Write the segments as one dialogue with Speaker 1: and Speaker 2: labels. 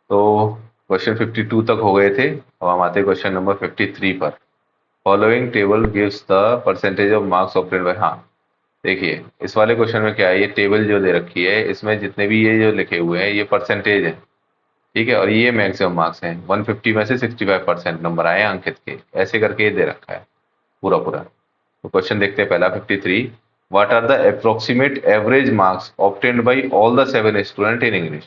Speaker 1: तो क्वेश्चन 52 तक हो गए थे। अब हम आते हैं क्वेश्चन नंबर 53 पर। Following table gives the percentage of marks obtained bye. हाँ, देखिए इस वाले क्वेश्चन में क्या है, ये टेबल जो दे रखी है इसमें जितने भी ये जो लिखे हुए हैं ये परसेंटेज है, ठीक है, और ये मैक्सिमम मार्क्स हैं। 150 में से 65% नंबर आए हैं अंकित के, ऐसे करके ये दे रखा है पूरा पूरा। तो क्वेश्चन देखते हैं पहला 53। What are the approximate average marks obtained by all the 7 student in English.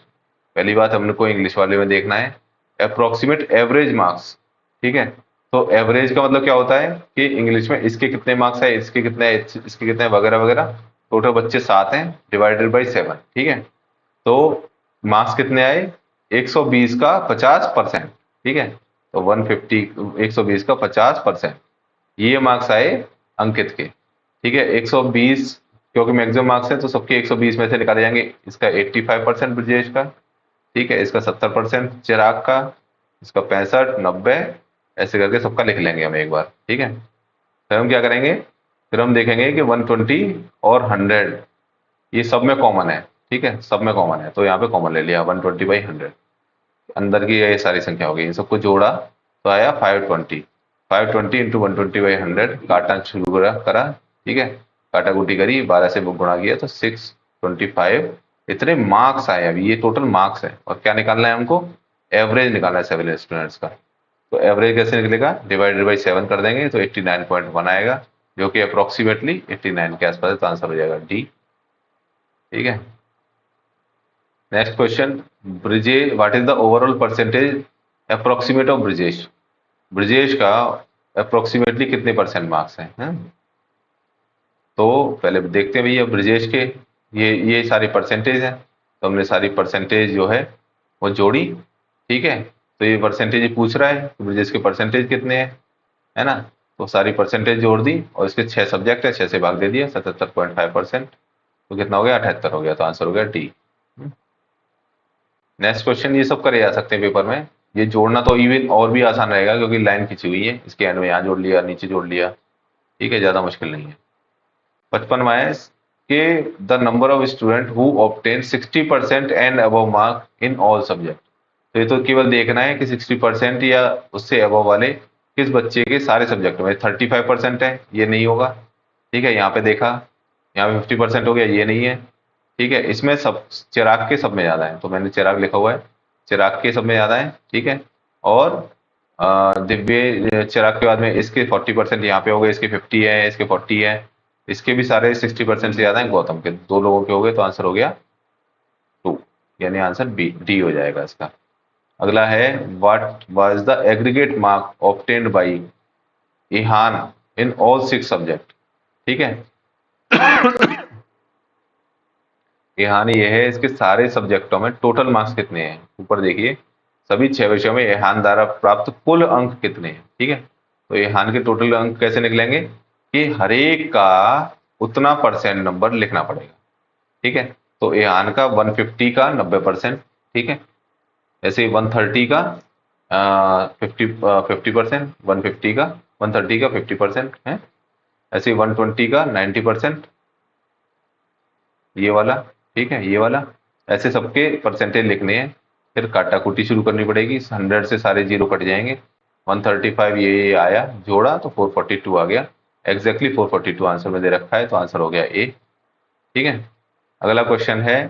Speaker 1: पहली बात हमने को इंग्लिश वाले में देखना है अप्रोक्सीमेट एवरेज मार्क्स, ठीक है। तो एवरेज का मतलब क्या होता है कि इंग्लिश में इसके कितने मार्क्स है, इसके कितने है, इसके कितने वगैरह वगैरह। टोटल बच्चे 7 हैं, डिवाइडेड बाई 7, ठीक है। तो मार्क्स कितने आए, 120 का 50%, ठीक है। तो 150 120 का 50%, ये मार्क्स आए अंकित के, ठीक है। 120 क्योंकि मैक्सिमम मार्क्स है तो सबके 120 में से निकाले जाएंगे। इसका 85% ब्रजेश का, ठीक है, इसका 70% चिराग का, इसका 65, 90, ऐसे करके सबका लिख लेंगे हम एक बार, ठीक है। फिर हम क्या करेंगे, फिर हम देखेंगे कि 120 और 100 ये सब में कॉमन है, ठीक है, सब में कॉमन है, तो यहाँ पे कॉमन ले लिया 120/100। अंदर की ये सारी संख्या हो गई, इन सबको जोड़ा तो आया 520। 520 इंटू 120/100, काटना शुरू करा, ठीक है, काटा कुटी करी, 12 से गुणा किया तो 625। इतने मार्क्स आए। अभी ये टोटल मार्क्स है और क्या निकालना है हमको, एवरेज निकालना है 7 स्टूडेंट्स का। तो एवरेज कैसे निकलेगा, डिवाइडेड बाई 7 कर देंगे तो 89.1 आएगा, जो कि अप्रोक्सीमेटली 89 के आसपास है, तो आंसर हो जाएगा डी, ठीक है। Next question, Brijesh what is the overall percentage approximate of Brijesh. Brijesh का अप्रोक्सीमेटली कितने परसेंट मार्क्स हैं, तो पहले देखते हैं भैया ब्रिजेश के, ये सारी परसेंटेज है, तो हमने सारी परसेंटेज जो है वो जोड़ी, ठीक है। तो ये परसेंटेज पूछ रहा है कि ब्रिजेश के परसेंटेज कितने हैं, है ना। तो सारी परसेंटेज जोड़ दी और इसके 6 सब्जेक्ट है, 6 से भाग दे दिया, 77.5%, तो कितना हो गया, 78 हो गया, तो आंसर हो गया डी। नेक्स्ट क्वेश्चन, ये सब करे जा सकते हैं पेपर में, ये जोड़ना तो इवन और भी आसान रहेगा क्योंकि लाइन खींची हुई है, इसके एंड में यहाँ जोड़ लिया, नीचे जोड़ लिया, ठीक है, ज्यादा मुश्किल नहीं है। 55वां है कि the number of student who obtain 60% and above mark in all subject. तो ये तो केवल देखना है कि 60% या उससे अबव वाले किस बच्चे के सारे सब्जेक्ट में, 35% है, ये नहीं होगा, ठीक है। यहाँ पे देखा, यहाँ पे 50% हो गया, ये नहीं है, ठीक है। इसमें सब चिराग के सब में ज्यादा है, तो मैंने चिराग लिखा हुआ है, चिराग के सब में ज्यादा है, ठीक है। और दिव्य चिराग के बाद में इसके 40% यहाँ पे हो गए, इसके 50 है, इसके 40 है, इसके भी सारे 60% से ज्यादा है, गौतम के 2 लोगों के हो गए, तो आंसर हो गया 2, यानी आंसर बी डी हो जाएगा इसका। अगला है what was the aggregate mark obtained by Ihan in all 6 subject, ठीक है। इहान ये है, इसके सारे सब्जेक्टों में टोटल मार्क्स कितने हैं, ऊपर देखिए, सभी 6 विषयों में इहान द्वारा प्राप्त कुल अंक कितने हैं, ठीक है। तो इहान के टोटल अंक कैसे निकलेंगे कि हर एक का उतना परसेंट नंबर लिखना पड़ेगा, ठीक है। तो इहान का 150 का 90%, ठीक है। ऐसे ही 130 का 50%, 150 का 130 का 50% है। ऐसे ही 120 का 90%, ये वाला, ठीक है, ये वाला। ऐसे सबके परसेंटेज लिखने हैं, फिर काटाकुटी शुरू करनी पड़ेगी, 100 से सारे जीरो कट जाएंगे। 135 ये आया, जोड़ा तो 442 आ गया, एग्जैक्टली 442 आंसर में दे रखा है, तो आंसर हो गया ए, ठीक है। अगला क्वेश्चन है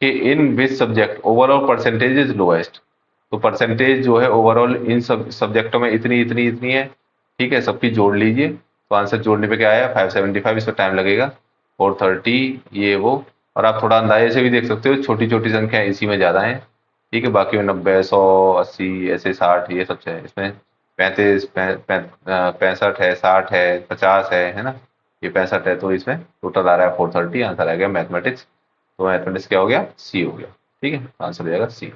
Speaker 1: कि in which subject overall percentage is lowest. तो परसेंटेज जो है ओवरऑल इन सब सब्जेक्टों में इतनी इतनी इतनी है, ठीक है, सबकी जोड़ लीजिए, तो आंसर जोड़ने पे क्या आया 575, इसमें टाइम लगेगा, 430 ये वो। और आप थोड़ा अंदाजे से भी देख सकते हो, छोटी छोटी संख्या इसी में ज्यादा है, ठीक है, बाकी में 90, 100, 80, ऐसे 60, ये सब है इसमें। 35, 65 है, 60 है, 50 है ना, ये 65 है, तो इसमें टोटल आ रहा है 430, आंसर आ गया मैथमेटिक्स। तो मैथमेटिक्स क्या हो गया, सी हो गया, ठीक है, आंसर हो जाएगा सी।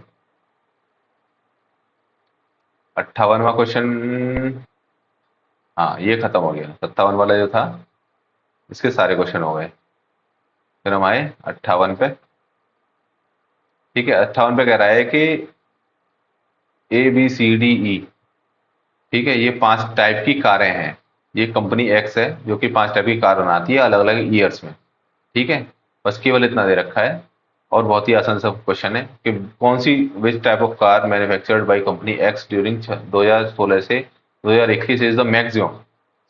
Speaker 1: 58वां क्वेश्चन, हाँ ये खत्म हो गया, 57 वाला जो था इसके सारे क्वेश्चन हो गए। फिर हम आए 58 पे, ठीक है। 58 पे कह रहा है कि A B C D E, ठीक है, ये 5 टाइप की कारें हैं। ये कंपनी एक्स है जो कि 5 टाइप की कार बनाती है अलग अलग ईयर्स में, ठीक है। बस केवल इतना दे रखा है और बहुत ही आसान सा क्वेश्चन है कि कौन सी which type of car manufactured by company X during 2016 से 2021 इज द मैक्सिमम।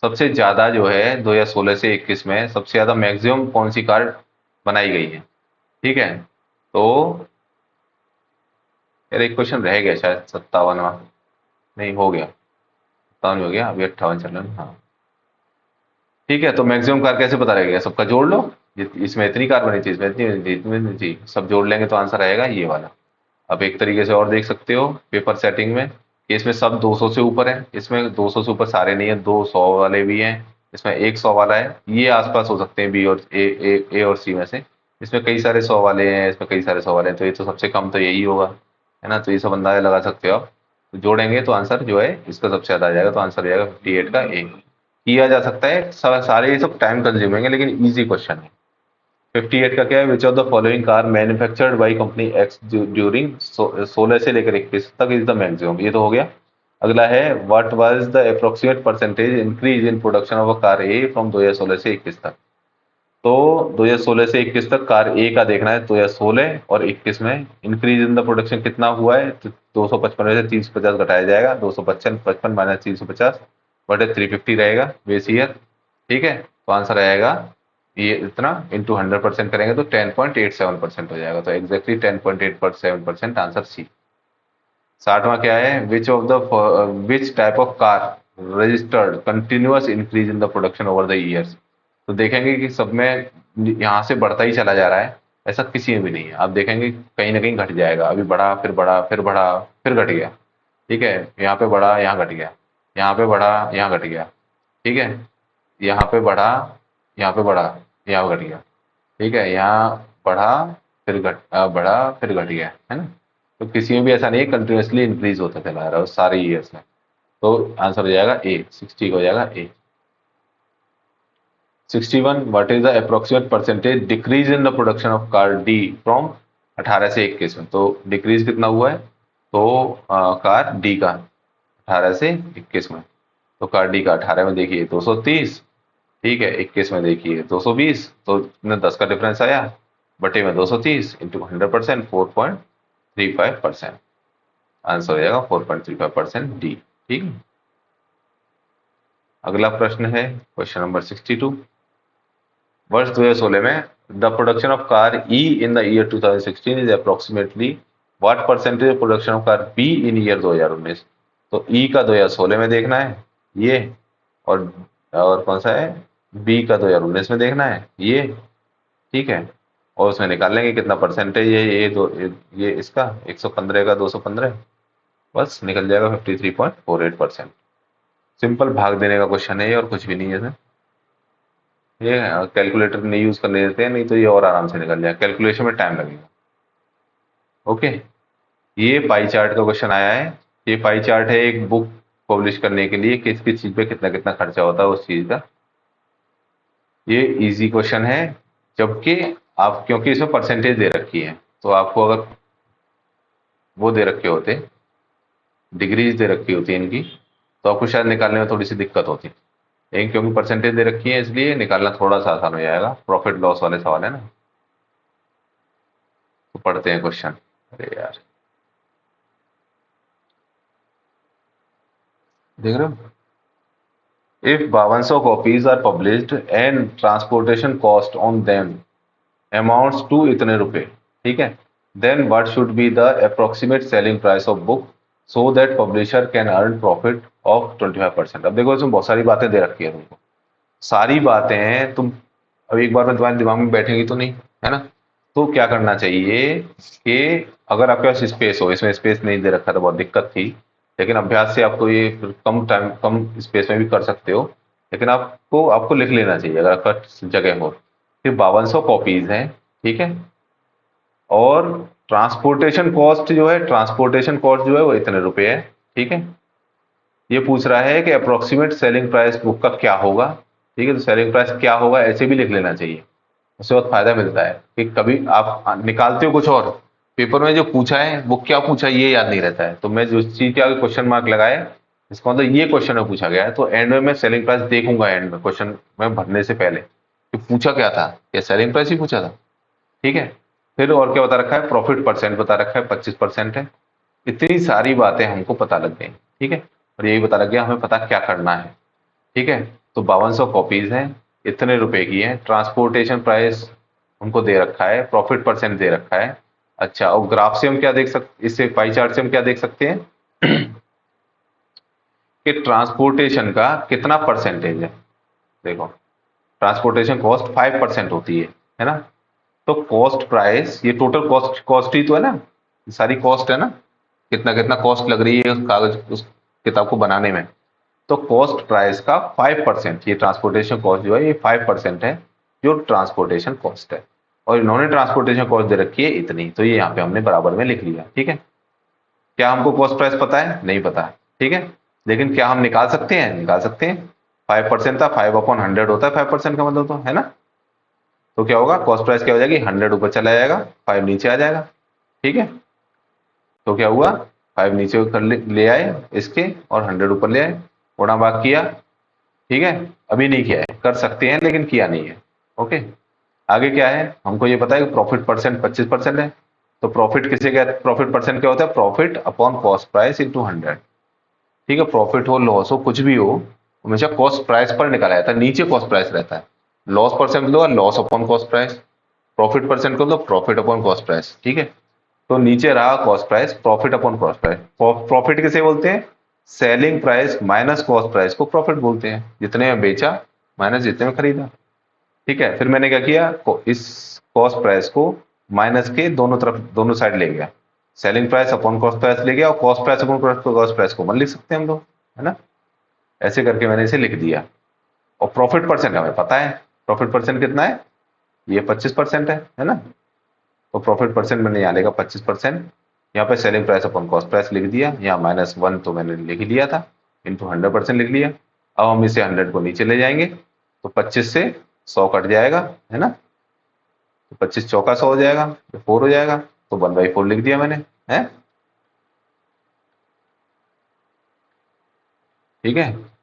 Speaker 1: सबसे ज्यादा जो है 2016 से 21 में सबसे ज्यादा मैक्सिमम कौन सी कार बनाई गई है। ठीक है, तो यार एक क्वेश्चन रह गया शायद 57वां, नहीं हो गया, 57 हो गया, अभी 58 चल रहा है। हाँ ठीक है, तो मैक्सिमम कार कैसे पता लगेगा, सबका जोड़ लो। इसमें इतनी कार बनी थी, इसमें इतनी बनी थी, इतनी बनी थी, सब जोड़ लेंगे तो आंसर आएगा ये वाला। अब एक तरीके से और देख सकते हो पेपर सेटिंग में कि इसमें सब 200 से ऊपर है, इसमें 200 से ऊपर सारे नहीं है, 200 वाले भी हैं, इसमें एक 100 वाला है, ये आसपास हो सकते हैं बी और ए और सी में से। इसमें कई सारे 100 वाले हैं, इसमें कई सारे 100 वाले हैं, तो ये तो सबसे कम तो यही होगा, है ना। तो ये सब अंदाजा लगा सकते हो आप। तो जोड़ेंगे तो आंसर जो है इसका सबसे ज्यादा आ जाएगा, तो आंसर आ जाएगा 58 का ए। किया जा सकता है, सारे ये सब टाइम कंज्यूमिंग है लेकिन इजी क्वेश्चन है। 58 का क्या है, which of the following car manufactured by company X during 16 से लेकर 21 तक इज द मैक्सिमम, ये तो हो गया। अगला है what was the approximate percentage increase in production of a car A from 2016 से 21 तक। तो 2016 से 21 तक कार ए का देखना है, 2016 और 21 में इंक्रीज इन द प्रोडक्शन कितना हुआ है, तो 255 में से 350 घटाया जाएगा, 255 55 माइनस 350 बटे 350 रहेगा बेस ईयर। ठीक है, तो आंसर आएगा ये इतना इंटू 100% करेंगे तो 10.87% हो जाएगा, तो एग्जैक्टली 10.87% आंसर सी। 60वां क्या है, विच type of car registered continuous increase in the production over the years. तो देखेंगे कि सब में यहाँ से बढ़ता ही चला जा रहा है, ऐसा किसी में भी नहीं है। आप देखेंगे कहीं ना कहीं घट जाएगा, अभी बढ़ा फिर बढ़ा फिर बढ़ा फिर घट गया। ठीक है, यहाँ पे बढ़ा यहाँ घट गया, यहाँ पे बढ़ा यहाँ घट गया। ठीक है, यहाँ पे बढ़ा यहाँ पे बढ़ा यहाँ घट गया। ठीक है, यहाँ बढ़ा फिर बढ़ा फिर घट गया, है ना। तो किसी में भी ऐसा नहीं है, कंटिन्यूसली इंक्रीज होता चला रहा है सारे ईयर्स में। तो आंसर हो जाएगा ए, 60 हो जाएगा ए। 61, what is the approximate percentage decrease in the production of car D from 18 से 21 में। तो डिक्रीज कितना हुआ है, तो कार डी का 18 से 21 में। तो कार डी का 18 में देखिए 230, ठीक है, 21 में देखिए 220, तो 10 का डिफरेंस आया, बटे में 230 इंटू 100%, 4.35%। आंसर हो जाएगा 4.35% डी। ठीक है, अगला प्रश्न है क्वेश्चन नंबर 62। वर्ष 2016 में the production of car E in the year 2016 is approximately what percentage production of car be in year 2019। तो ई का 2016 में देखना है ये, और कौन सा है, बी का 2019 में देखना है ये। ठीक है, और उसमें निकाल लेंगे कितना परसेंटेज है ये इसका 115 का 215, बस निकल जाएगा 53.48%। सिंपल भाग देने का क्वेश्चन है ये, और कुछ भी नहीं है इसमें। ये कैलकुलेटर नहीं यूज करने देते हैं, नहीं तो ये और आराम से निकल जाएगा, कैलकुलेशन में टाइम लगेगा। ओके, ये पाई चार्ट का क्वेश्चन आया है। ये पाई चार्ट है एक बुक पब्लिश करने के लिए, किस किस चीज पे कितना कितना खर्चा होता है उस चीज का। ये इजी क्वेश्चन है, जबकि आप क्योंकि इसमें परसेंटेज दे रखी है, तो आपको अगर वो दे रखे होते, डिग्रीज दे रखी होती है इनकी, तो आपको शायद निकालने में थोड़ी सी दिक्कत होती। लेकिन क्योंकि परसेंटेज दे रखी है इसलिए निकालना थोड़ा सा आसान हो जाएगा। प्रॉफिट लॉस वाले सवाल है ना। तो पढ़ते हैं क्वेश्चन। अरे यार, देख रहे हो, if 5200 copies are published and transportation cost on them amounts to इतने रुपए, ठीक है, then what should be the approximate selling price of book so that publisher can earn profit of 25%। अब देखो इसमें बहुत सारी बातें दे रखी है तुमको, सारी बातें हैं, तुम अब एक बार में तुम्हारे दिमाग में बैठेंगी तो नहीं, है ना। तो क्या करना चाहिए कि अगर आपके पास स्पेस हो, इसमें स्पेस नहीं दे रखा तो बहुत दिक्कत थी, लेकिन अभ्यास से आपको ये फिर कम टाइम कम स्पेस में भी कर सकते हो। लेकिन आपको आपको लिख लेना चाहिए अगर आपका जगह हो। फिर 5200 कॉपीज हैं, ठीक है, और ट्रांसपोर्टेशन कॉस्ट जो है, ट्रांसपोर्टेशन कॉस्ट जो है वो इतने रुपए है। ठीक है, ये पूछ रहा है कि अप्रोक्सीमेट सेलिंग प्राइस बुक का क्या होगा। ठीक है, तो सेलिंग प्राइस क्या होगा ऐसे भी लिख लेना चाहिए, उससे बहुत फायदा मिलता है कि कभी आप निकालते हो कुछ और, पेपर में जो पूछा है वो क्या पूछा है ये याद नहीं रहता है। तो मैं जो चीज के आगे क्वेश्चन मार्क लगाए, इसका मतलब ये क्वेश्चन में पूछा गया है, तो एंड में मैं सेलिंग प्राइस देखूंगा, एंड में क्वेश्चन में भरने से पहले कि पूछा क्या था, क्या सेलिंग प्राइस ही पूछा था। ठीक है, फिर और क्या बता रखा है, प्रॉफिट परसेंट बता रखा है 25% है। इतनी सारी बातें हमको पता लग गई, ठीक है। और यही बता लग गया हमें पता क्या करना है, ठीक है। तो 5200 कॉपीज हैं, इतने रुपए की है, ट्रांसपोर्टेशन प्राइस उनको दे रखा है, प्रॉफिट परसेंट दे रखा है। अच्छा, और ग्राफ से हम क्या देख सकते, इससे पाई चार्ट से हम क्या देख सकते हैं कि ट्रांसपोर्टेशन का कितना परसेंटेज है। देखो, ट्रांसपोर्टेशन कॉस्ट 5% होती है ना। तो कॉस्ट प्राइस, ये टोटल कॉस्ट कॉस्ट ही तो है ना, ये सारी कॉस्ट है ना, कितना कितना कॉस्ट लग रही है उस कागज उस किताब को बनाने में। तो कॉस्ट प्राइस का 5%, ये ट्रांसपोर्टेशन कॉस्ट जो है ये 5% है, जो ट्रांसपोर्टेशन कॉस्ट है। और इन्होंने ट्रांसपोर्टेशन कॉस्ट दे रखी है इतनी, तो ये यहाँ पे हमने बराबर में लिख लिया, ठीक है। क्या हमको कॉस्ट प्राइस पता है? नहीं पता है, ठीक है। लेकिन क्या हम निकाल सकते हैं? निकाल सकते हैं। 5% था, 5/100 होता है 5% का मतलब, तो है ना। तो क्या होगा, कॉस्ट प्राइस क्या हो जाएगी, 100 ऊपर चला जाएगा, 5 नीचे आ जाएगा, ठीक है। तो क्या हुआ, 5 नीचे कर ले आए इसके, और 100 ऊपर ले आए, गुणा भाग किया, ठीक है। अभी नहीं किया है, कर सकते हैं लेकिन किया नहीं है, ओके। आगे क्या है, हमको ये पता है कि प्रॉफिट परसेंट 25% है। तो प्रॉफिट किसे क्या, प्रॉफिट परसेंट क्या होता है, profit upon cost price into 100, ठीक है। प्रॉफिट हो लॉस हो कुछ भी हो, हमेशा कॉस्ट प्राइस पर निकाला जाता है, नीचे कॉस्ट प्राइस रहता है। लॉस परसेंट लो, loss upon cost price. Profit percent को लो, प्रॉफिट अपॉन कॉस्ट प्राइस, ठीक है। तो नीचे रहा cost price, profit upon cost price. Profit किसे बोलते हैं, selling price minus cost price को प्रॉफिट बोलते हैं, जितने में बेचा माइनस जितने में खरीदा, ठीक है। फिर मैंने क्या किया, इस कॉस्ट प्राइस को माइनस के दोनों तरफ, दोनों साइड ले गया, selling price upon cost price ले गया, और cost price upon cost price को 1 लिख सकते हैं हम लोग, है ना। ऐसे करके मैंने इसे लिख दिया। और प्रॉफिट परसेंट हमें पता है, प्रॉफिट परसेंट कितना है, ये 25% है ना। तो प्रॉफिट परसेंट मैंने यहाँ लेगा 25%। यहाँ पे सेलिंग प्राइस अपन कॉस्ट प्राइस लिख दिया, यहाँ -1 तो मैंने लिख ही लिया था, इंटू 100% लिख लिया। अब हम इसे 100 को नीचे ले जाएंगे, तो 25 से 100 कट जाएगा, है ना। तो 25 चौका 100 हो जाएगा, तो 4 हो जाएगा, तो 1/4 लिख दिया मैंने, है, ठीक है।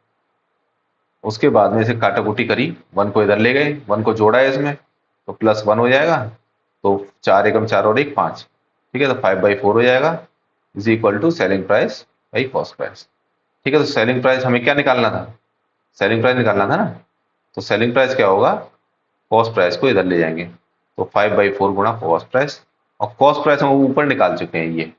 Speaker 1: उसके बाद में इसे काटाकुटी करी, 1 को इधर ले गए, 1 को जोड़ा है इसमें, तो +1 हो जाएगा। तो 4 एकम 4 और 1 5, ठीक है। तो 5/4 हो जाएगा, is equal to selling price by cost price, ठीक है। तो सेलिंग प्राइस हमें क्या निकालना था, सेलिंग प्राइस निकालना था ना। तो सेलिंग प्राइस क्या होगा, कॉस्ट प्राइस को इधर ले जाएंगे, तो 5/4 गुणा कॉस्ट प्राइस। और कॉस्ट प्राइस हम ऊपर निकाल चुके हैं, ये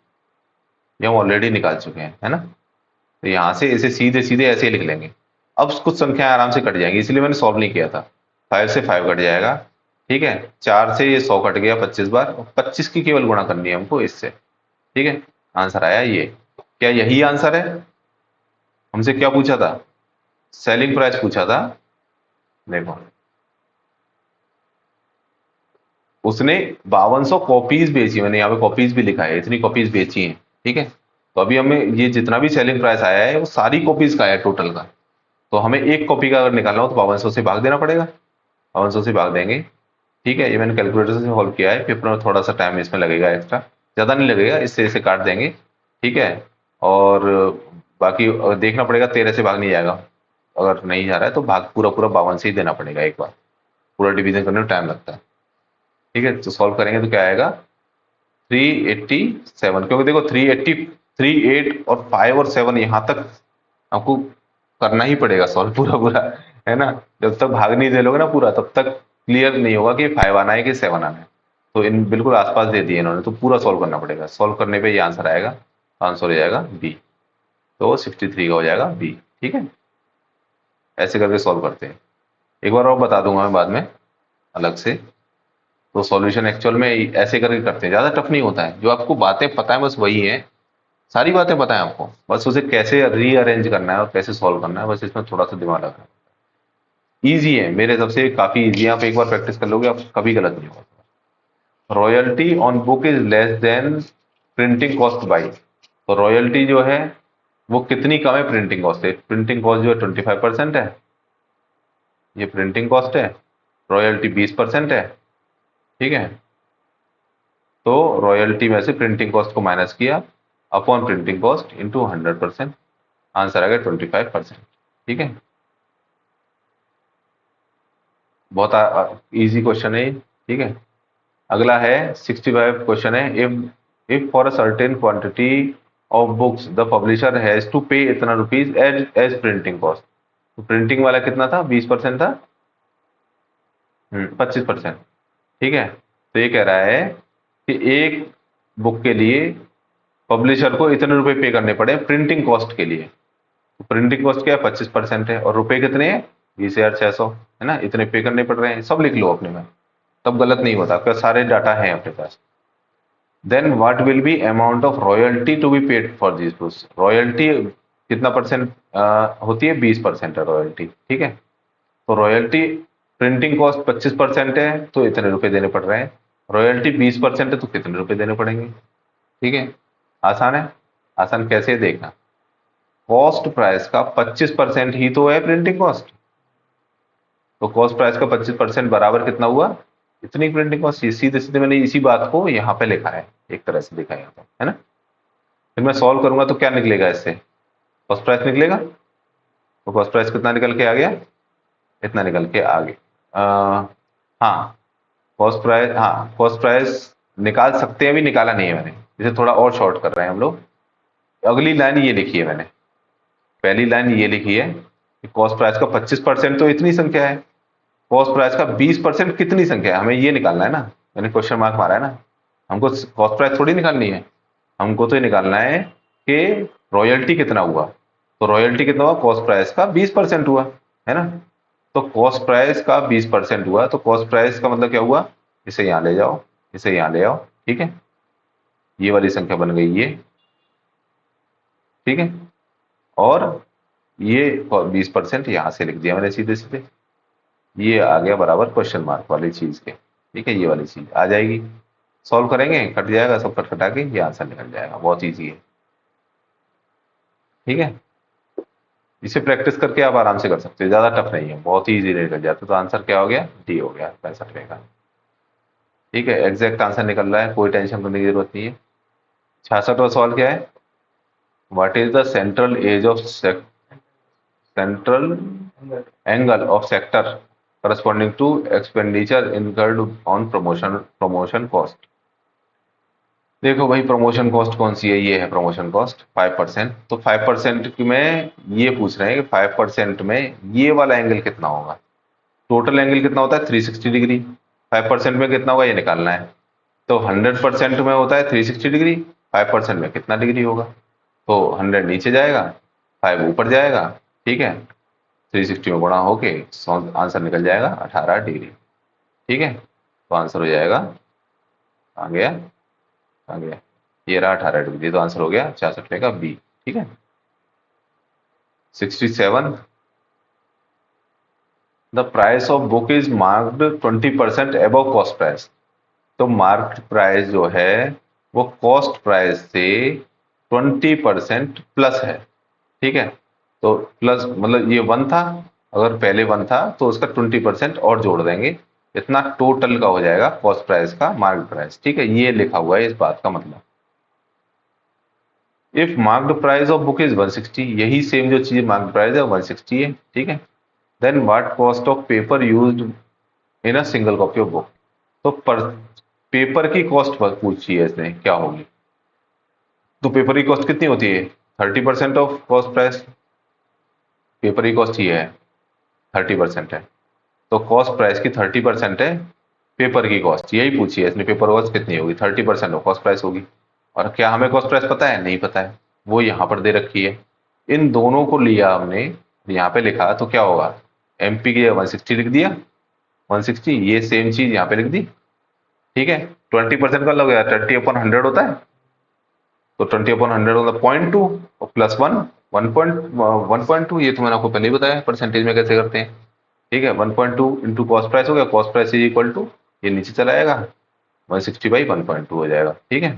Speaker 1: हम ऑलरेडी निकाल चुके हैं, है ना। तो यहाँ से इसे सीधे सीधे ऐसे ही लिख लेंगे। अब कुछ संख्याएं आराम से कट जाएंगी, इसलिए मैंने सॉल्व नहीं किया था। 5 से 5 कट जाएगा, ठीक है। 4 से ये 100 कट गया 25 बार, 25 की केवल गुणा करनी है हमको इससे, ठीक है। आंसर आया ये। क्या यही आंसर है, हमसे क्या पूछा था, सेलिंग प्राइस पूछा था। देखो, उसने 5200 कॉपीज बेची, मैंने यहाँ पे कॉपीज भी लिखा है, इतनी कॉपीज बेची हैं, ठीक है। तो अभी हमें ये जितना भी सेलिंग प्राइस आया है वो सारी कॉपीज का है टोटल का। तो हमें एक कॉपी का अगर निकालना हो तो 5200 से भाग देना पड़ेगा, 5200 से भाग देंगे, ठीक है। ये मैंने कैलकुलेटर से सॉल्व किया है, पेपर में थोड़ा सा टाइम इसमें लगेगा एक्स्ट्रा, ज़्यादा नहीं लगेगा, इससे इसे काट देंगे, ठीक है। और बाकी देखना पड़ेगा, 13 से भाग नहीं जाएगा, अगर नहीं जा रहा है तो भाग पूरा पूरा 52 से ही देना पड़ेगा एक बार, पूरा डिवीजन करने में टाइम लगता है, ठीक है। तो सॉल्व करेंगे तो क्या आएगा, 387, क्योंकि देखो 380, 3 8 और 5 और 7 यहाँ तक आपको करना ही पड़ेगा सॉल्व पूरा पूरा, है ना। जब तक भाग नहीं दे लोगे ना पूरा, तब तक क्लियर नहीं होगा कि 5 आना है कि 7 आना है। तो इन बिल्कुल आसपास दे दिए इन्होंने, तो पूरा सॉल्व करना पड़ेगा, सॉल्व करने पे ये आंसर आएगा, आंसर हो जाएगा बी। तो 63 का हो जाएगा बी, ठीक है। ऐसे करके सॉल्व करते हैं, एक बार और बता दूंगा मैं बाद में अलग से। तो सॉल्यूशन एक्चुअल में ऐसे करके करते हैं, ज़्यादा टफ नहीं होता है, जो आपको बातें पता है बस वही है, सारी बातें पता है आपको, बस उसे कैसे रीअरेंज करना है और कैसे सॉल्व करना है, बस इसमें थोड़ा सा दिमाग लगाना है। ईजी है मेरे हिसाब से, काफ़ी ईजी है, आप एक बार प्रैक्टिस कर लोगे आप कभी गलत नहीं होगा। Royalty on book is less than printing cost by, तो रॉयल्टी जो है वो कितनी कम है प्रिंटिंग कॉस्ट से, प्रिंटिंग कॉस्ट जो है 25% है, ये प्रिंटिंग कॉस्ट है, रॉयल्टी 20% है, ठीक है। तो रॉयल्टी में से प्रिंटिंग कॉस्ट को माइनस किया, upon printing cost into 100%, answer आ गया 25%, ठीक है। बहुत इजी क्वेश्चन है ये, ठीक है। अगला है 65 क्वेश्चन है, if for a certain quantity of books the publisher has to pay इतना rupees as as printing cost. तो प्रिंटिंग वाला कितना था, 20% था, 25%। ठीक है, तो ये कह रहा है कि एक बुक के लिए पब्लिशर को इतने रुपए पे करने पड़े प्रिंटिंग कॉस्ट के लिए। तो प्रिंटिंग कॉस्ट क्या है, 25% है, और रुपए कितने हैं, 20,600 है ना, इतने पे करने पड़ रहे हैं, सब लिख लो अपने में, तब गलत नहीं होता, आपका सारे डाटा है अपने पास। Then what will be amount of royalty to be paid for this books. Royalty कितना परसेंट होती है, 20% है रॉयल्टी। ठीक है, तो रॉयल्टी, प्रिंटिंग कॉस्ट 25% है तो इतने रुपए देने पड़ रहे हैं, रॉयल्टी 20% है तो कितने रुपए देने पड़ेंगे। ठीक है, आसान है। आसान कैसे है देखना, कॉस्ट प्राइस का 25% ही तो है प्रिंटिंग कॉस्ट, तो कॉस्ट प्राइस का 25% बराबर कितना हुआ, इतनी प्रिंटिंग कॉस्ट। सीधे सीधे मैंने इसी बात को यहाँ पे लिखा है, एक तरह से लिखा है यहाँ पे, है ना। फिर मैं सॉल्व करूंगा तो क्या निकलेगा, इससे कॉस्ट प्राइस निकलेगा, तो कॉस्ट प्राइस कितना निकल के आ गया, इतना निकल के आ गया। हाँ, कॉस्ट प्राइस, हाँ कॉस्ट प्राइस निकाल सकते हैं, अभी निकाला नहीं है मैंने, इसे थोड़ा और शॉर्ट कर रहे हैं हम लोग। अगली लाइन ये लिखी है मैंने, पहली लाइन ये लिखी है कि कॉस्ट प्राइस का 25% तो इतनी संख्या है, कॉस्ट प्राइस का 20% कितनी संख्या है, हमें ये निकालना है ना। मैंने क्वेश्चन मार्क मारा है ना, हमको कॉस्ट प्राइस थोड़ी निकालनी है, हमको तो ये निकालना है कि रॉयल्टी कितना हुआ। तो रॉयल्टी कितना हुआ, कॉस्ट प्राइस का 20% हुआ, है ना। तो कॉस्ट प्राइस का 20% हुआ, तो कॉस्ट प्राइस का मतलब क्या हुआ, इसे यहां ले जाओ, इसे यहां ले आओ। ठीक है, ये वाली संख्या बन गई ये। ठीक है, और ये 20% यहां से लिख दिया मैंने सीधे सीधे, ये आ गया बराबर क्वेश्चन मार्क वाली चीज के। ठीक है, ये वाली चीज आ जाएगी, सॉल्व करेंगे, कट जाएगा सब, कट कटा के ये आंसर निकल जाएगा, बहुत ईजी है। ठीक है, इसे प्रैक्टिस करके आप आराम से कर सकते हो, ज्यादा टफ नहीं है, बहुत ही ईजी निकल जाता है। तो आंसर क्या हो गया, डी हो गया 65 का। ठीक है, एग्जैक्ट आंसर निकल रहा है, कोई टेंशन करने की जरूरत नहीं है। 66वां सवाल क्या है, what is the central age of central angle of sector corresponding to expenditure incurred on promotion cost. देखो भाई, प्रमोशन कॉस्ट कौन सी है, ये है प्रमोशन कॉस्ट 5%। तो 5% में ये पूछ रहे हैं कि 5% में ये वाला एंगल कितना होगा। टोटल एंगल कितना होता है, 360 डिग्री, 5% में कितना होगा ये निकालना है। तो 100% में होता है 360 डिग्री, 5% में कितना डिग्री होगा, तो 100 नीचे जाएगा, 5 ऊपर जाएगा। ठीक है, 360 में गुणा होके आंसर निकल जाएगा 18 डिग्री। ठीक है, तो आंसर हो जाएगा, आ गया, आ गया, ये रहा 18 डिग्री, तो आंसर हो गया 66 का बी। ठीक है, 67, the price of book is marked 20% above cost price. तो मार्क्ड प्राइस जो है वो कॉस्ट प्राइस से 20% प्लस है। ठीक है, तो प्लस मतलब ये 1 था, अगर पहले 1 था तो उसका 20% और जोड़ देंगे, इतना टोटल का हो जाएगा कॉस्ट प्राइस का मार्क्ड प्राइस। ठीक है, ये लिखा हुआ है इस बात का मतलब। If marked price of book is 160, यही सेम जो चीज मार्क्ड प्राइस है 160 है। ठीक है, then what cost of paper used in a single copy of book. तो पर पेपर की कॉस्ट पूछी है इसने, क्या होगी। तो पेपर की कॉस्ट कितनी होती है, 30% ऑफ कॉस्ट प्राइस, पेपर की कॉस्ट ही है 30% है, तो कॉस्ट प्राइस की 30% है पेपर की कॉस्ट, यही पूछी है इसने, पेपर कॉस्ट कितनी होगी, 30% ऑफ कॉस्ट प्राइस होगी। और क्या हमें कॉस्ट प्राइस पता है, नहीं पता है, वो यहाँ पर दे रखी है। इन दोनों को लिया हमने, यहाँ पे लिखा तो क्या होगा, एमपी की 160 लिख दिया, 160, ये सेम चीज यहाँ पे लिख दी। ठीक है, 20% का लग गया, 20/100 होता है, तो 20/100 मतलब 0.2 और प्लस 1, 1.2, ये तो मैंने आपको पहले ही बताया परसेंटेज में कैसे करते हैं। ठीक है, 1.2 इंटू कॉस्ट प्राइस हो गया, cost price is equal to, ये नीचे चला जाएगा, 160/1.2 हो जाएगा। ठीक है,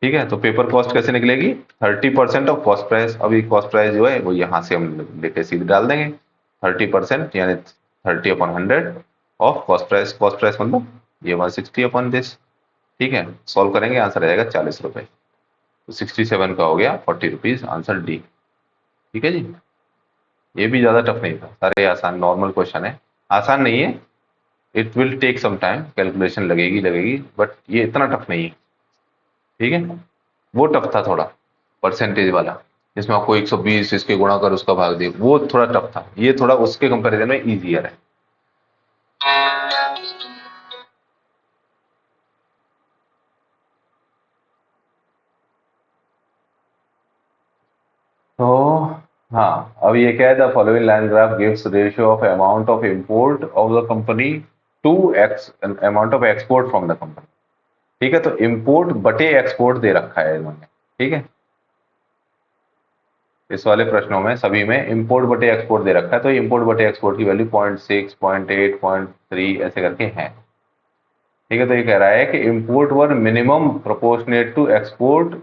Speaker 1: ठीक है, तो पेपर कॉस्ट कैसे निकलेगी, 30% ऑफ कॉस्ट प्राइस। अभी कॉस्ट प्राइस जो है वो यहाँ से हम लेके सीधे डाल देंगे, 30% यानी 30/100 of cost price. Cost price मतलब ये 160/दिस। ठीक है, सॉल्व करेंगे, आंसर आ जाएगा 40 रुपए। तो 67 का हो गया 40 रुपीज, आंसर डी। ठीक है जी, ये भी ज्यादा टफ नहीं था, सारे आसान नॉर्मल क्वेश्चन है, आसान नहीं है, it will take some time, calculation लगेगी, बट ये इतना टफ नहीं है, ठीक है। वो टफ था थोड़ा, परसेंटेज वाला, जिसमें आपको 120 इसके गुणा कर उसका भाग दे, वो थोड़ा टफ था। ये थोड़ा उसके कंपैरिजन में इजियर है। तो हाँ, अब ये क्या है, the following line graph gives ratio of amount of import of the company to x amount of export from the company, ठीक है। तो इंपोर्ट बटे एक्सपोर्ट दे रखा है इन्होंने, ठीक है। इस वाले प्रश्नों में सभी में इंपोर्ट बटे एक्सपोर्ट दे रखा है, तो इंपोर्ट बटे एक्सपोर्ट की वैल्यू 0.6, 0.8, 0.3 ऐसे करके है, ठीक है। तो ये कह रहा है कि import were minimum proportionate to export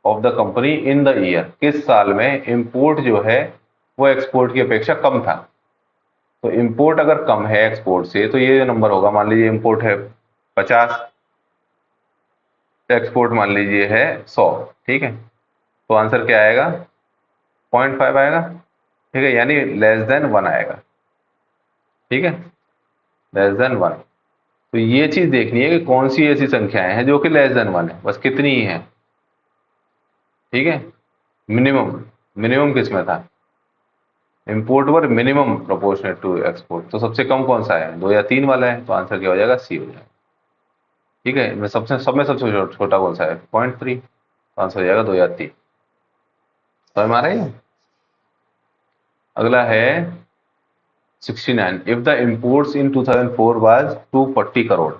Speaker 1: of the company in the year, किस साल में इंपोर्ट जो है वो एक्सपोर्ट की अपेक्षा कम था। तो इंपोर्ट अगर कम है एक्सपोर्ट से, तो ये नंबर होगा, मान लीजिए इंपोर्ट है 50, एक्सपोर्ट मान लीजिए है 100, ठीक है। तो आंसर क्या आएगा, 0.5 आएगा, ठीक है, यानी लेस देन 1 आएगा, ठीक है, लेस देन 1। तो ये चीज देखनी है कि कौन सी ऐसी संख्याएं हैं जो कि लेस देन 1 है, बस कितनी ही है, ठीक है। मिनिमम, मिनिमम किस में था, इंपोर्ट पर मिनिमम प्रोपोर्शनेट टू एक्सपोर्ट, तो सबसे कम कौन सा है, 2 या 3 वाला है, तो आंसर क्या हो जाएगा, सी हो जाएगा, ठीक है। इनमें सबसे सब में सबसे छोटा कौन सा है, 0.3, तो आंसर हो जाएगा 2 या 3। तो हमारा ये अगला है 69, if the imports in 2004 was 240 crore.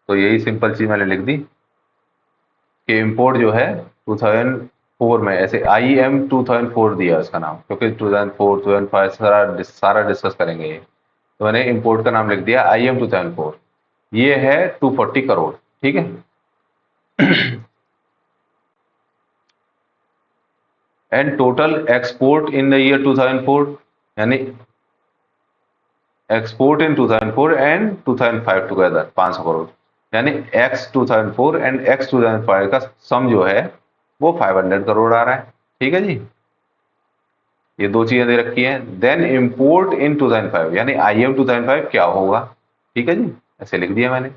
Speaker 1: तो यही सिंपल चीज मैंने लिख दी कि इंपोर्ट जो है 2004 में, ऐसे IM 2004 दिया उसका नाम, क्योंकि 2004 2005 सारा डिस्कस करेंगे ये, तो मैंने इंपोर्ट का नाम लिख दिया IM 2004। ये है 240 करोड़, ठीक है। And total export in the year 2004, यानी export in 2004 and 2005 together 500 crore, यानी एक्स 2004 एंड एक्स 2005 का सम जो है वो 500 करोड़ आ रहा है, ठीक है जी। ये दो चीजें दे रखी हैं। देन इंपोर्ट इन 2005, यानी IM 2005 क्या होगा, ठीक है जी, ऐसे लिख दिया मैंने।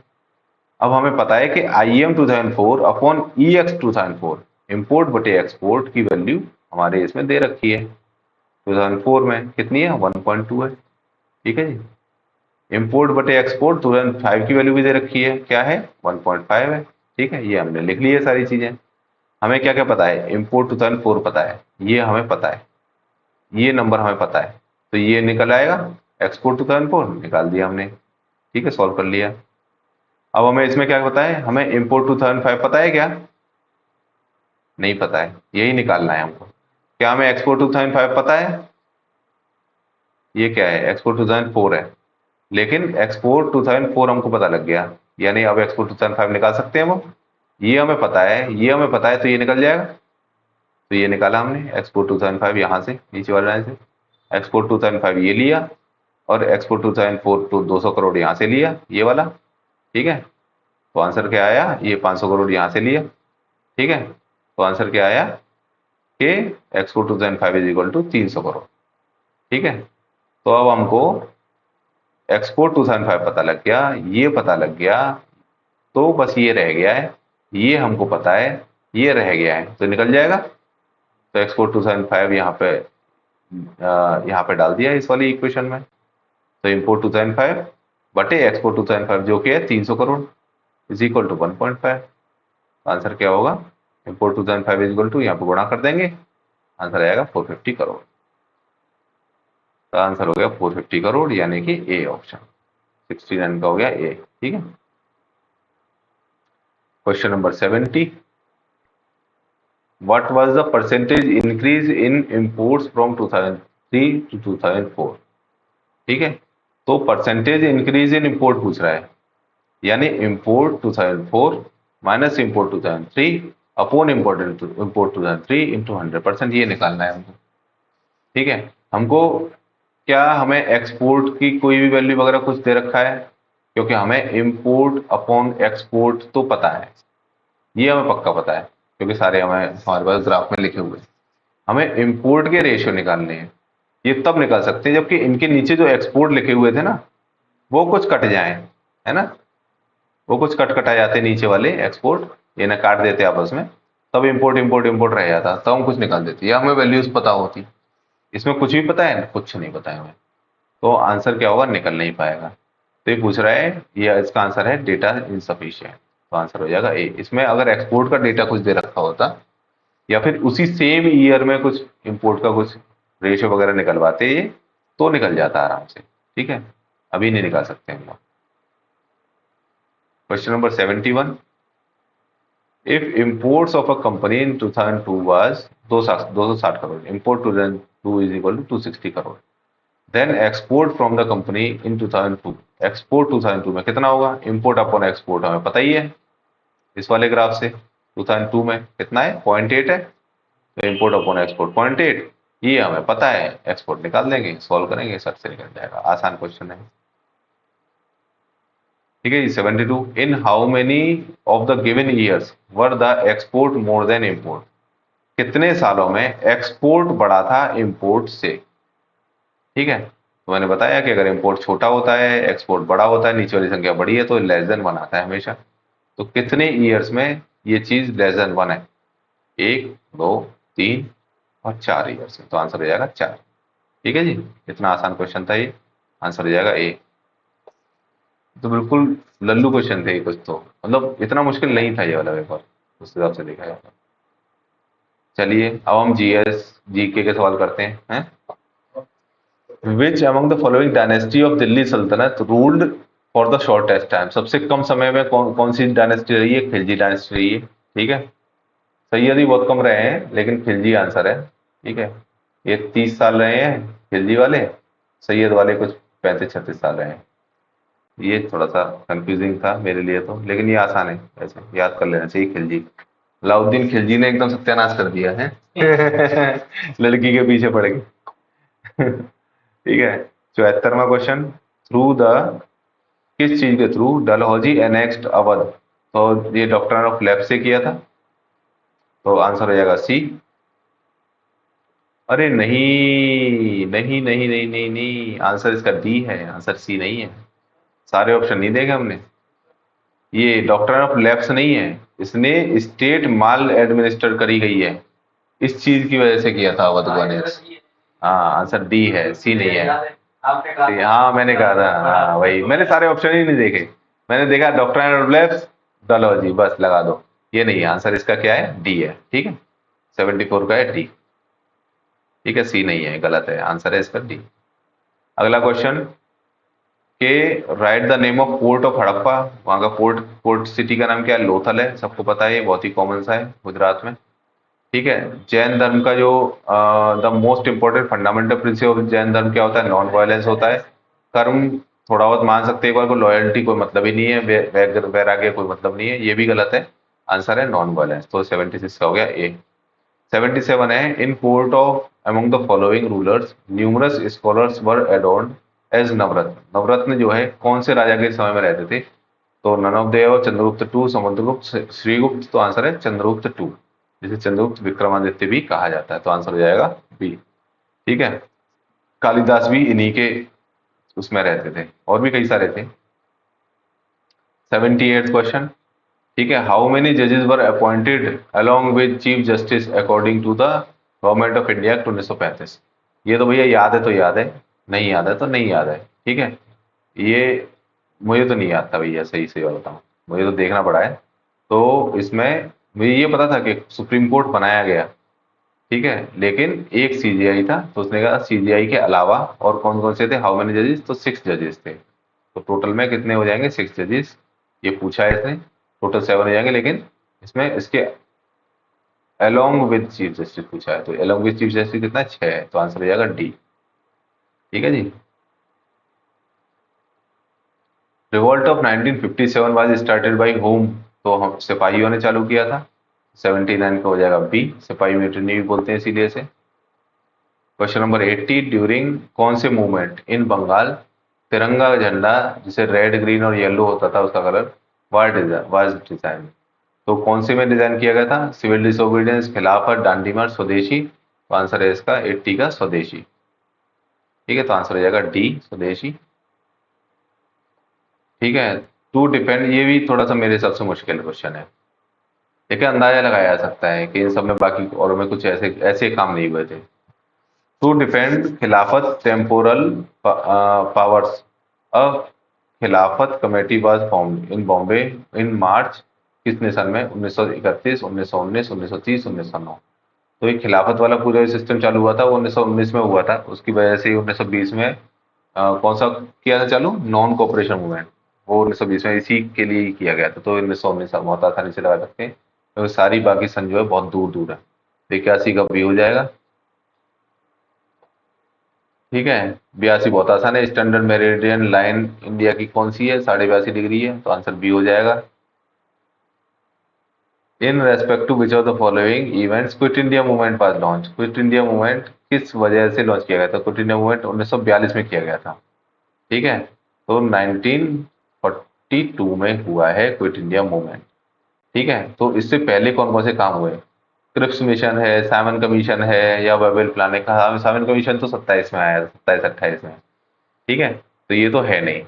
Speaker 1: अब हमें पता है कि IM 2004 अपॉन EX 2004, इंपोर्ट बटे एक्सपोर्ट की वैल्यू हमारे इसमें दे रखी है, 2004 में कितनी है, 1.2 है, ठीक है जी। इंपोर्ट बटे एक्सपोर्ट 2005 की वैल्यू भी दे रखी है, क्या है, 1.5 है, ठीक है। ये हमने लिख ली है सारी चीजें। हमें क्या क्या पता है, इंपोर्ट 2004 पता है, ये हमें पता है, ये नंबर हमें पता है, तो ये निकल आएगा, एक्सपोर्ट 2004 निकाल दिया हमने, ठीक है, सॉल्व कर लिया। अब हमें इसमें क्या पता है, हमें इंपोर्ट 2005 पता है क्या, नहीं पता है, यही निकालना है हमको। क्या हमें एक्सपोर्ट 2005 पता है, ये क्या है, एक्सपोर्ट 2004 है, लेकिन एक्सपोर्ट 2004 हमको पता लग गया, यानी अब एक्सपोर्ट 2005 निकाल सकते हैं हम। ये हमें पता है, ये हमें पता है, तो ये निकल जाएगा। तो ये निकाला हमने, एक्सपोर्ट 2005 यहाँ से नीचे वाले लाइन से, एक्सपोर्ट 2005 ये लिया, और एक्सपोर्ट 2004 टू 200 करोड़ यहाँ से लिया, ये वाला, ठीक है। तो आंसर क्या आया, ये 500 करोड़ यहाँ से लिया, ठीक है। तो आंसर क्या आया कि export 2005 is equal to 300 crore, ठीक है। तो अब हमको एक्सपोर्ट 2005 पता लग गया, ये पता लग गया, तो बस ये रह गया है, ये हमको पता है, ये रह गया है, तो निकल जाएगा। तो एक्सपोर्ट 2005 यहाँ पे डाल दिया इस वाली इक्वेशन में, तो इंपोर्ट 2005 बटे एक्सपोर्ट 2005 जो कि है 300 crore is equal to 1.5। Answer क्या होगा, इंपोर्ट 2005 इज इक्वल टू, यहाँ पे गुणा कर देंगे, आंसर आएगा 450 करोड़। तो आंसर हो गया 450 करोड़, यानी कि ए ऑप्शन, 69 का हो गया ए, ठीक है। Question number 70, what was the percentage increase in imports from 2003 to 2004, ठीक है। तो परसेंटेज इंक्रीज इन इंपोर्ट पूछ रहा है, यानी import 2004 minus import 2003 upon import 2003 into 100%, ये निकालना है हमको, ठीक है। हमको क्या, हमें एक्सपोर्ट की कोई भी वैल्यू वगैरह कुछ दे रखा है, क्योंकि हमें इंपोर्ट अपॉन एक्सपोर्ट तो पता है, ये हमें पक्का पता है, क्योंकि सारे हमारे पास ग्राफ में लिखे हुए हैं। हमें इंपोर्ट के रेशियो निकालने हैं, ये तब निकाल सकते हैं जबकि इनके नीचे जो एक्सपोर्ट लिखे हुए थे ना, वो कुछ कट जाए, है ना, वो कुछ कट कटा जाते नीचे वाले एक्सपोर्ट, ये ना काट देते आपस में, तब इंपोर्ट इंपोर्ट इंपोर्ट रह जाता, तब हम कुछ निकाल देते या हमें वैल्यूज पता होती। इसमें कुछ भी पता है, कुछ नहीं पता है हमें, तो आंसर क्या होगा, निकल नहीं पाएगा। तो ये पूछ रहा है, ये इसका आंसर है डेटा इनसफिशिएंट, तो आंसर हो जाएगा ए। इसमें अगर एक्सपोर्ट का डेटा कुछ दे रखा होता या फिर उसी सेम ईयर में कुछ इंपोर्ट का कुछ रेशियो वगैरह निकलवाते ये, तो निकल जाता आराम से, ठीक है, अभी नहीं निकाल सकते हम लोग। Question number 71, if imports of a company in 2002 was 260 crore, import 2002 is equal to 260 crore, then export from the company in 2002, export 2002 में कितना होगा, import अपॉन export हमें पता ही है इस वाले ग्राफ से, 2002 में कितना है 0.8 है, तो import अपॉन export 0.8, ये हमें पता है, एक्सपोर्ट निकाल देंगे, सॉल्व करेंगे, सट से निकल जाएगा, आसान क्वेश्चन है, ठीक है जी। 72, in how many of the given years were the export more than import, कितने सालों में एक्सपोर्ट बढ़ा था इंपोर्ट से, ठीक है, तो मैंने बताया कि अगर इंपोर्ट छोटा होता है एक्सपोर्ट बड़ा होता है, नीचे वाली संख्या बड़ी है तो लेस देन वन आता है हमेशा, तो कितने ईयर्स में ये चीज लेस देन वन है, 1, 2, 3 और 4 ईयर्स में, तो आंसर हो जाएगा 4, ठीक है जी। इतना आसान क्वेश्चन था ये, आंसर हो जाएगा ए। तो बिल्कुल लल्लू क्वेश्चन थे कुछ, तो मतलब इतना मुश्किल नहीं था ये वाला पेपर उस हिसाब से देखा जाए। चलिए अब हम जीएस जीके के सवाल करते हैं। Which among the following dynasty of Delhi सल्तनत ruled for the shortest time, सबसे कम समय में कौन सी डायनेस्टी रही है, खिलजी डायनेस्टी रही है, ठीक है। सैयद ही बहुत कम रहे हैं लेकिन खिलजी आंसर है, ठीक है, ये 30 साल रहे हैं खिलजी वाले, सैयद वाले कुछ 35-36 साल रहे हैं, ये थोड़ा सा कंफ्यूजिंग था मेरे लिए तो, लेकिन ये आसान है, ऐसे याद कर लेना चाहिए खिलजी। अलाउद्दीन खिलजी ने एकदम सत्यानाश कर दिया है लड़की के पीछे पड़ के ठीक है। 74वां क्वेश्चन, थ्रू द, किस चीज के थ्रू डलहौजी एनेक्स्ड अवध, तो ये डॉक्टर ऑफ लैब से किया था, तो आंसर हो जाएगा सी। अरे नहीं नहीं नहीं नहीं नहीं नहीं, आंसर इसका डी है, आंसर सी नहीं है, सारे ऑप्शन नहीं देखे हमने, ये डॉक्टर ऑफ लैब्स नहीं है, इसने स्टेट माल एडमिनिस्टर करी गई है, इस चीज की वजह से किया था अवध को अनेक्स। हाँ आंसर डी है, सी नहीं है। हाँ मैंने कहा था, हाँ वही, मैंने सारे ऑप्शन ही नहीं देखे, मैंने देखा डॉक्टर ऑफ लैब्स डलहौजी, बस लगा दो, ये नहीं है आंसर, इसका क्या है, डी है, ठीक है, 74 का है डी, ठीक है, सी नहीं है, गलत है, आंसर है इसका डी। अगला क्वेश्चन, के right the name of port of Harappa, वहां का पोर्ट सिटी का नाम क्या है, लोथल है, सबको पता है, बहुत ही कॉमन सा है गुजरात में, ठीक है। जैन धर्म का जो the most important fundamental principle of Jain धर्म क्या होता है, नॉन वायलेंस होता है, कर्म थोड़ा बहुत मान सकते हैं, एक बार को लॉयल्टी कोई मतलब ही नहीं है, वैराग्य कोई मतलब नहीं है, ये भी गलत है, आंसर है नॉन वायलेंस, तो 76 का हो गया ए। 77 है, in court of among the following rulers numerous scholars were adorned as navratna, नवरत्न जो है कौन से राजा के समय में रहते थे, तो none of them, Chandragupta two, Samudragupta, Srigupta, तो आंसर है चंद्रगुप्त टू, जिसे चंद्रगुप्त विक्रमादित्य भी कहा जाता है, तो आंसर हो जाएगा बी, ठीक है। कालिदास भी इन्हीं के उसमें रहते थे, और भी कई सारे थे। 78 क्वेश्चन, ठीक है, हाउ मेनी जजेस were appointed along with chief justice according to the government of India act 1935, ये तो भैया याद है तो याद है, नहीं याद है तो नहीं याद है, ठीक है, ये मुझे तो नहीं याद था भैया, सही से बताऊं, मुझे तो देखना पड़ा है, तो इसमें मुझे ये पता था कि सुप्रीम कोर्ट बनाया गया, ठीक है, लेकिन एक सीजीआई था, तो उसने कहा सीजीआई के अलावा और कौन कौन से थे, हाउ मेनी जजेस, तो 6 जजेस थे, तो टोटल में कितने हो जाएंगे, 6 जजेस, ये पूछा है इसने, टोटल 7 हो जाएंगे, लेकिन इसमें इसके अलोंग विद चीफ जस्टिस पूछा है, तो अलोंग विद चीफ जस्टिस कितना, 6 है, तो आंसर हो जाएगा डी, ठीक है जी। Revolt of 1957 was started by whom, तो हम सिपाहियों ने चालू किया था, 79 का हो जाएगा बी, सिपाही म्यूटिनी भी बोलते हैं इसीलिए से। क्वेश्चन नंबर 80, ड्यूरिंग कौन से मूवमेंट इन बंगाल तिरंगा झंडा जिसे रेड ग्रीन और येलो होता था उसका कलर वाज डिजाइन, तो कौन से में डिजाइन किया गया था, सिविल डिसोबीडियंस, खिलाफत, डांडी मार्च, स्वदेशी, तो आंसर है इसका 80 का स्वदेशी, ठीक है, तो आंसर हो जाएगा डी स्वदेशी। ठीक है। टू डिपेंड, ये भी थोड़ा सा मेरे हिसाब से मुश्किल क्वेश्चन है, लेकिन अंदाजा लगाया जा सकता है कि इन सब में बाकी और में कुछ ऐसे ऐसे काम नहीं हुए थे। To defend Khilafat temporal powers, a Khilafat committee was formed in Bombay in March, किसने सन में, 1931, 1919, 1930, 1909। तो ये खिलाफत वाला पूरा सिस्टम चालू हुआ था वो 1919 में हुआ था, उसकी वजह से 1920 में कौन सा किया था चालू, नॉन कोऑपरेशन मूवमेंट, वो 1920 में इसी के लिए ही किया गया था। तो 1919 बहुत आसानी से लगा सकते हैं, तो सारी बाकी सन जो है बहुत दूर दूर है। तो 81 का भी हो जाएगा। ठीक है, 82 बहुत आसान है। स्टैंडर्ड मेरिडियन लाइन इंडिया की कौन सी है, 82.5 डिग्री है, तो आंसर बी हो जाएगा। In respect to which of the following events quit India movement was launch, quit India movement किस वजह से लॉन्च किया गया था, क्विट इंडिया मूवमेंट 1942 में किया गया था। ठीक है, तो 1942 में हुआ है क्विट इंडिया मूवमेंट। ठीक है, तो इससे पहले कौन कौन से काम हुए, क्रिप्स मिशन है, साइमन कमीशन है, या वेबल प्लान है। कहा साइमन कमीशन तो 27 में आया, 27-28 में। ठीक है, तो ये तो है नहीं।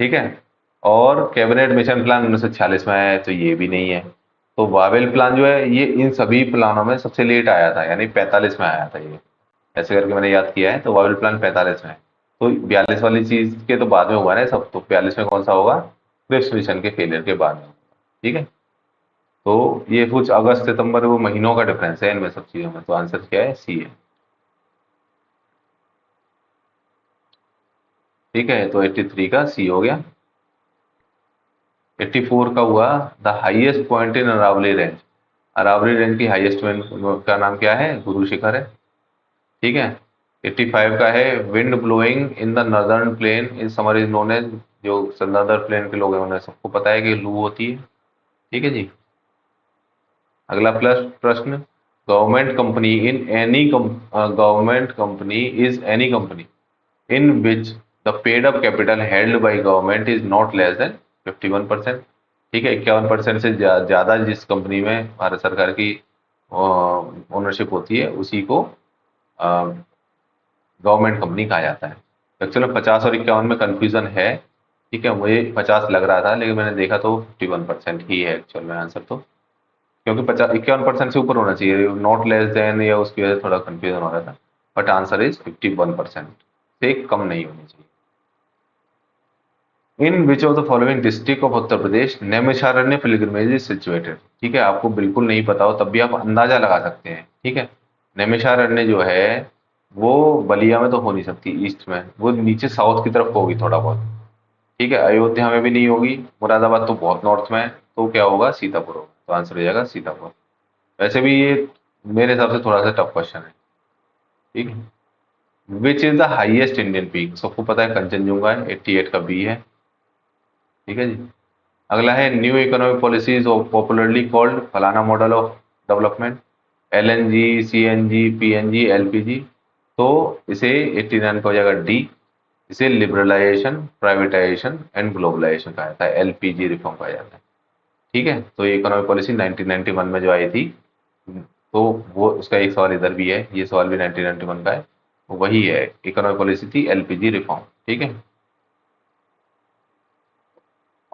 Speaker 1: ठीक है, और कैबिनेट मिशन प्लान 1946 में आया है, तो ये भी नहीं है। तो वावेल प्लान जो है ये इन सभी प्लानों में सबसे लेट आया था, यानी 45 में आया था ये, ऐसे करके मैंने याद किया है। तो वावेल प्लान 45 में है, तो 42 वाली चीज के तो बाद में हुआ ना सब, तो 42 में कौन सा होगा, क्रिप्स मिशन के फेलियर के बाद में। ठीक है, तो ये कुछ अगस्त सितंबर वो महीनों का डिफरेंस है इनमें सब चीजों में, तो आंसर क्या है, सी है। ठीक है, तो 83 का सी हो गया। 84 का हुआ, the highest point in Aravalli range, Aravalli range की हाईएस्ट का नाम क्या है, गुरु शिखर है। ठीक है, 85 का है, wind blowing in the northern plain in summer is known as, जो नर्दर्न प्लेन के लोग हैं उन्हें सबको पता है कि लू होती है। ठीक है जी। अगला प्लस प्रश्न, government company in any government company is any company in which the paid up capital held by government is not less than 51%। ठीक है, 51% से ज्यादा जिस कंपनी में भारत सरकार की ओनरशिप होती है उसी को गवर्नमेंट कंपनी कहा जाता है। एक्चुअली 50 और 51 में कंफ्यूजन है। ठीक है, मुझे 50 लग रहा था, लेकिन मैंने देखा तो 51% ही है एक्चुअल में आंसर तो, क्योंकि 51% से ऊपर होना चाहिए, नॉट लेस देन या उसकी वजह से थोड़ा कंफ्यूजन हो रहा था। बट आंसर इज 51% से कम नहीं होनी चाहिए। In which of the following district of Uttar Pradesh Naimisharanya pilgrimage is situated. ठीक है, आपको बिल्कुल नहीं पता हो तब भी आप अंदाजा लगा सकते हैं। ठीक है, नैमिषारण्य जो है वो बलिया में तो हो नहीं सकती, ईस्ट में, वो नीचे साउथ की तरफ होगी थोड़ा बहुत। ठीक है, अयोध्या में भी नहीं होगी, मुरादाबाद तो बहुत नॉर्थ में है, तो क्या होगा, सीतापुर होगा। तो आंसर हो जाएगा सीतापुर। वैसे भी ये मेरे हिसाब से थोड़ा सा टफ क्वेश्चन है। ठीक है, which is the highest Indian peak, सबको पता है कंचनजुंगा है, 88 का बी है। ठीक है जी। अगला है, new economic policies of popularly called फलाना model of development, LNG, CNG, PNG, LPG. तो इसे 89 का हो जाएगा डी, इसे लिबरलाइजेशन, प्राइवेटाइजेशन एंड ग्लोबलाइजेशन कहा जाता है, एलपीजी रिफॉर्म कहा जाता है। ठीक है, तो ये इकोनॉमिक पॉलिसी 1991 में जो आई थी, तो वो उसका एक सवाल इधर भी है, ये सवाल भी 1991 का है, वही है, इकोनॉमिक पॉलिसी थी एलपीजी रिफॉर्म। ठीक है,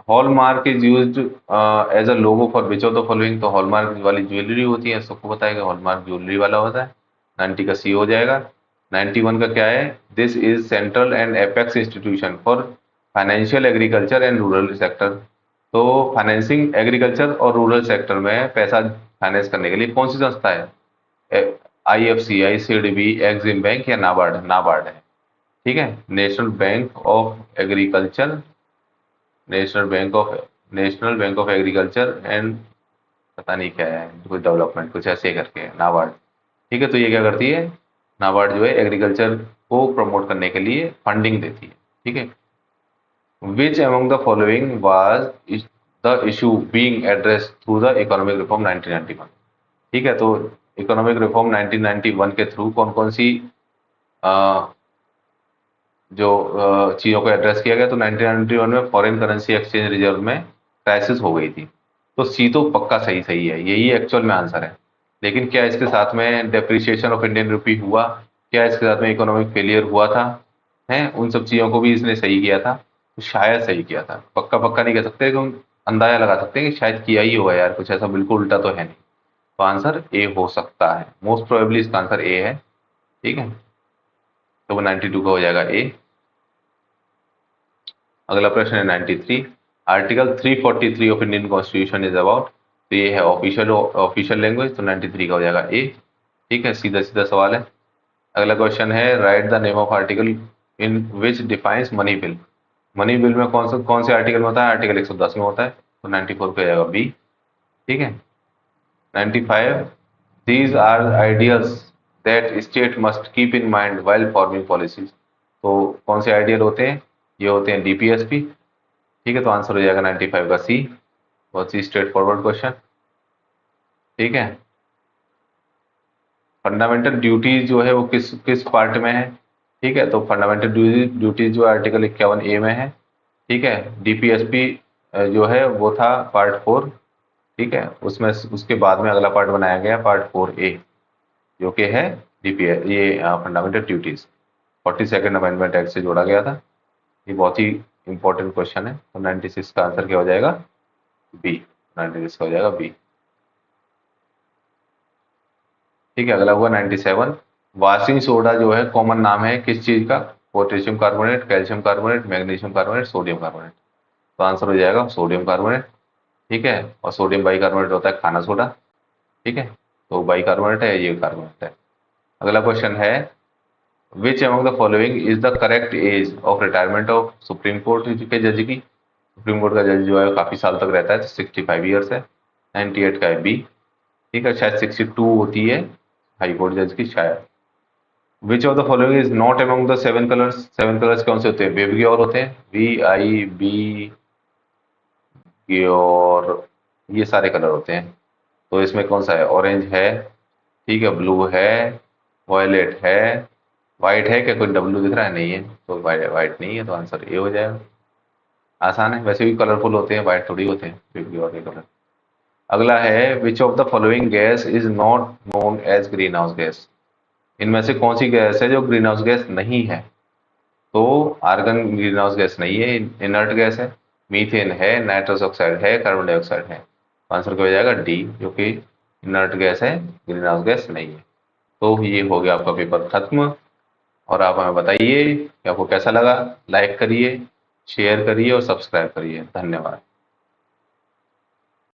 Speaker 1: hallmark is used as a logo for which of the following, तो हॉलमार्क वाली ज्वेलरी होती है, सबको पता है कि हॉलमार्क ज्वेलरी वाला होता है। 90 का सी हो जाएगा। 91 का क्या है, this is central and apex institution for financial agriculture and rural sector. तो फाइनेंसिंग एग्रीकल्चर और रूरल सेक्टर में पैसा फाइनेंस करने के लिए कौन सी संस्था है, आईएफसी, आईसीडीबी, एक्सिम बैंक या नाबार्ड, नाबार्ड है। ठीक है, national bank of agriculture, national bank of national bank of agriculture and पता नहीं क्या है, कुछ डेवलपमेंट कुछ ऐसे करके है, नाबार्ड। ठीक है, तो ये क्या करती है, नाबार्ड जो है एग्रीकल्चर को प्रमोट करने के लिए फंडिंग देती है। ठीक है, which among the following was the issue being address through the economic reform 1991। ठीक है, तो इकोनॉमिक रिफॉर्म 1991 के थ्रू कौन कौन सी जो चीज़ों को एड्रेस किया गया, तो 1991 में फॉरेन करेंसी एक्सचेंज रिजर्व में क्राइसिस हो गई थी। तो सी तो पक्का सही सही है, यही एक्चुअल में आंसर है। लेकिन क्या इसके साथ में डेप्रिसिएशन ऑफ इंडियन रुपी हुआ, क्या इसके साथ में इकोनॉमिक फेलियर हुआ था, है, उन सब चीज़ों को भी इसने सही किया था। तो शायद सही किया था, पक्का पक्का नहीं कह सकते, लेकिन अंदाजा लगा सकते हैं कि शायद किया ही होगा यार, कुछ ऐसा बिल्कुल उल्टा तो है नहीं। तो आंसर ए हो सकता है, मोस्ट प्रोबेबली इसका आंसर ए है। ठीक है, तो वो 92 का हो जाएगा ए। अगला प्रश्न है 93। Article 343 of Indian constitution is about, तो ये है ऑफिशियल लैंग्वेज, तो 93 का हो जाएगा ए। ठीक है, सीधा सीधा सवाल है। अगला क्वेश्चन है right the name of article in which defines money bill. Money bill में कौन से आर्टिकल में होता है? आर्टिकल 110 में होता है, तो 94 पे हो जाएगा बी। ठीक है, 95। These are ideals that state must keep in mind while forming policies, तो कौन से आइडियल होते हैं? ये होते हैं डीपीएसपी। ठीक है, तो आंसर हो जाएगा 95 का सी। बहुत ही स्ट्रेट फॉरवर्ड क्वेश्चन। ठीक है, फंडामेंटल ड्यूटीज जो है वो किस किस पार्ट में है? ठीक है, तो फंडामेंटल ड्यूटीज जो आर्टिकल 51 ए में है। ठीक है, डीपीएसपी जो है वो था पार्ट 4। ठीक है, उसमें उसके बाद में अगला पार्ट बनाया गया पार्ट 4 ए, जो कि है डीपीएस, ये fundamental duties 42nd amendment act से जोड़ा गया था। ये बहुत ही इंपॉर्टेंट क्वेश्चन है। तो 96 का आंसर क्या हो जाएगा? बी। 96 का हो जाएगा बी। ठीक है, अगला हुआ 97। वाशिंग सोडा जो है कॉमन नाम है किस चीज का? Potassium carbonate, calcium carbonate, magnesium carbonate, sodium carbonate. तो आंसर हो जाएगा सोडियम कार्बोनेट। ठीक है, और सोडियम बाइकार्बोनेट होता है खाना सोडा। ठीक है, तो बाइकार्बोनेट है, ये कार्बोनेट है। अगला क्वेश्चन है which among the following is the correct age of retirement of supreme court के जज की? सुप्रीम कोर्ट का जज जो है काफी साल तक रहता है, तो 65 ईयर्स है। 98 का है बी। ठीक है, शायद 62 होती है हाई कोर्ट जज की शायद। विच of the following is not among the 7 colours? 7 colours कौन से होते हैं? बेबी और होते हैं, वी आई बी और ये सारे कलर होते हैं। तो इसमें कौन सा है? ऑरेंज है, ठीक है, ब्लू है, वॉयलेट है, व्हाइट है क्या? कोई डब्लू दिख रहा है? नहीं है, तो व्हाइट नहीं है, तो आंसर ए हो जाएगा। आसान है, वैसे भी कलरफुल होते हैं, व्हाइट थोड़ी होते हैं बेबी और के कलर। अगला है which of the following gas is not known as greenhouse gas? इनमें से कौन सी गैस है जो ग्रीन हाउस गैस नहीं है? तो आर्गन ग्रीन हाउस गैस नहीं है, इनर्ट गैस है। मीथेन है, नाइट्रस ऑक्साइड है, कार्बन डाइऑक्साइड है। आंसर क्या हो जाएगा? डी, जो कि इनर्ट गैस है, ग्रीन हाउस गैस नहीं है। तो ये हो गया आपका पेपर खत्म। और आप हमें बताइए कि आपको कैसा लगा। लाइक करिए, शेयर करिए और सब्सक्राइब करिए। धन्यवाद।